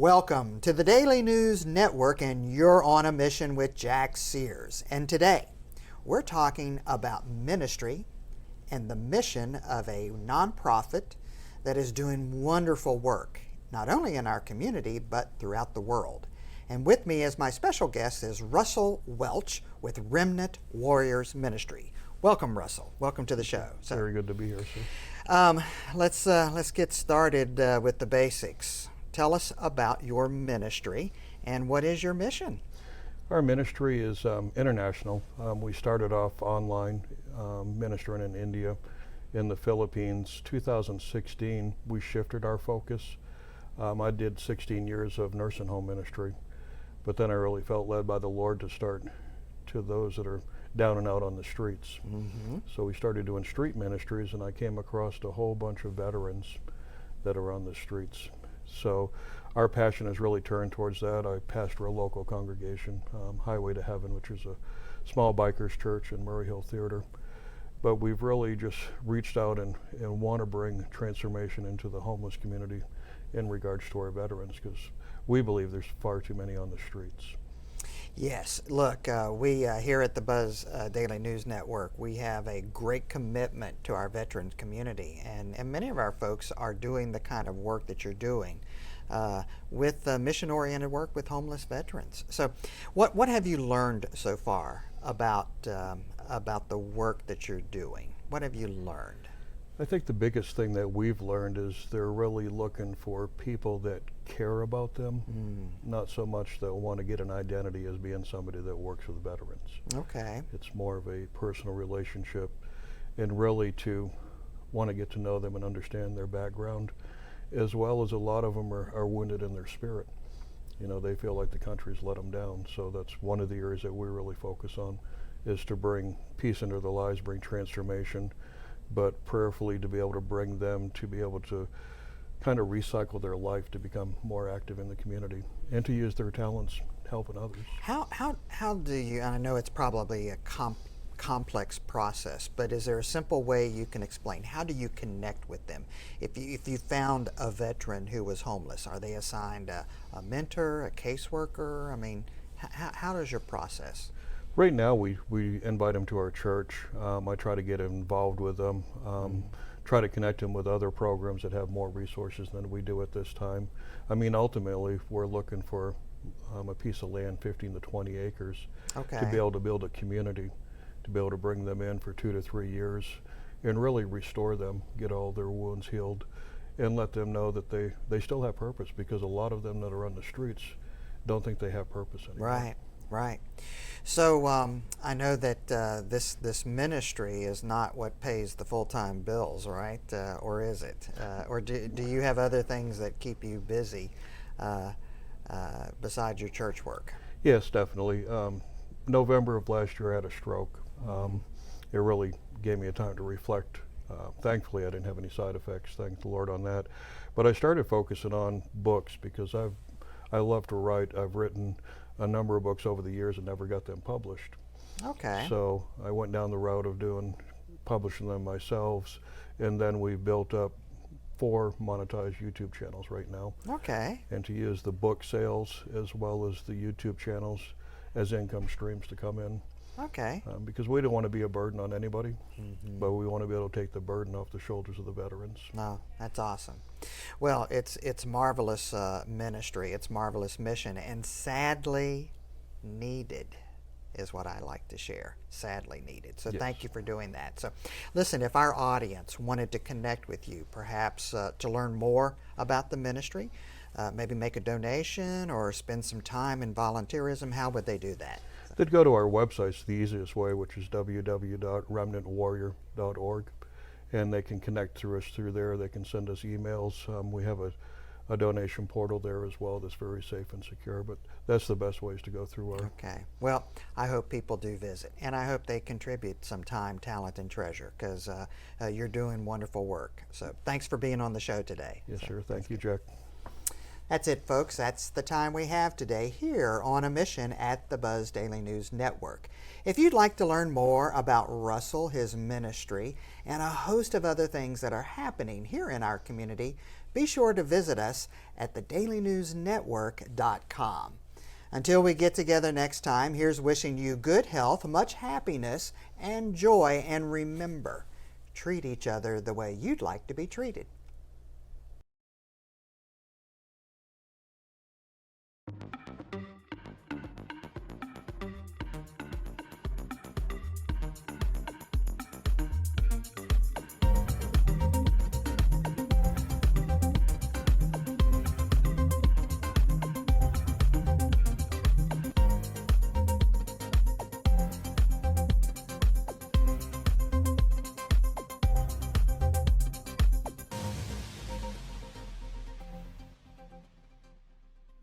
Welcome to the Daily News Network, and you're on a mission with Jack Sears. And today, we're talking about ministry and the mission of a nonprofit that is doing wonderful work, not only in our community, but throughout the world. And with me as my special guest is Russell Welch with Remnant Warriors Ministry. Welcome, Russell. Welcome to the show. Very good to be here, sir. Let's get started with the basics. Tell us about your ministry and what is your mission? Our ministry is international. We started off online ministering in India, in the Philippines. 2016, we shifted our focus. I did 16 years of nursing home ministry, but then I really felt led by the Lord to start to those that are down and out on the streets. Mm-hmm. So we started doing street ministries, and I came across a whole bunch of veterans that are on the streets. So our passion has really turned towards that. I pastor a local congregation, Highway to Heaven, which is a small bikers church in Murray Hill Theater. But we've really just reached out and want to bring transformation into the homeless community in regards to our veterans, because we believe there's far too many on the streets. Yes, look, we here at the Buzz Daily News Network, we have a great commitment to our veterans community, and many of our folks are doing the kind of work that you're doing with mission-oriented work with homeless veterans. So what have you learned so far about the work that you're doing? What have you learned? I think the biggest thing that we've learned is they're really looking for people that care about them, not so much that want to get an identity as being somebody that works with veterans. Okay. It's more of a personal relationship, and really to want to get to know them and understand their background, as well as a lot of them are wounded in their spirit. You know, they feel like the country's let them down, so that's one of the areas that we really focus on, is to bring peace into their lives, bring transformation, but prayerfully to be able to bring them to be able to kind of recycle their life to become more active in the community and to use their talents helping others. How do you, and I know it's probably a complex process, but is there a simple way you can explain? How do you connect with them? If you found a veteran who was homeless, are they assigned a mentor, a caseworker? I mean, how does your process? Right now, we invite them to our church. I try to get involved with them, try to connect them with other programs that have more resources than we do at this time. I mean, ultimately, we're looking for a piece of land, 15 to 20 acres, Okay. to be able to build a community, to be able to bring them in for 2 to 3 years and really restore them, get all their wounds healed, and let them know that they still have purpose, because a lot of them that are on the streets don't think they have purpose anymore. Right. So I know that this ministry is not what pays the full-time bills, right? Or is it? Or do you have other things that keep you busy besides your church work? Yes, definitely. November of last year I had a stroke. It really gave me a time to reflect. Thankfully I didn't have any side effects, thank the Lord on that. But I started focusing on books, because I love to write. I've written a number of books over the years and never got them published. Okay. So I went down the route of publishing them myself, and then we built up 4 monetized YouTube channels right now. Okay. And to use the book sales as well as the YouTube channels as income streams to come in. Okay. Because we don't want to be a burden on anybody, but we want to be able to take the burden off the shoulders of the veterans. No, that's awesome. Well, it's marvelous ministry, it's marvelous mission, and sadly needed is what I like to share. Sadly needed. So Yes. Thank you for doing that. So listen, if our audience wanted to connect with you, perhaps to learn more about the ministry, maybe make a donation or spend some time in volunteerism, how would they do that? They'd go to our website, it's the easiest way, which is www.remnantwarrior.org, and they can connect through us through there. They can send us emails. We have a donation portal there as well that's very safe and secure, but that's the best ways to go through our... Okay. Well, I hope people do visit, and I hope they contribute some time, talent, and treasure, because you're doing wonderful work. So thanks for being on the show today. Yes, sir. Thank you, Jack. That's it, folks. That's the time we have today here on A Mission at the Buzz Daily News Network. If you'd like to learn more about Russell, his ministry, and a host of other things that are happening here in our community, be sure to visit us at thedailynewsnetwork.com. Until we get together next time, here's wishing you good health, much happiness, and joy, and remember, treat each other the way you'd like to be treated.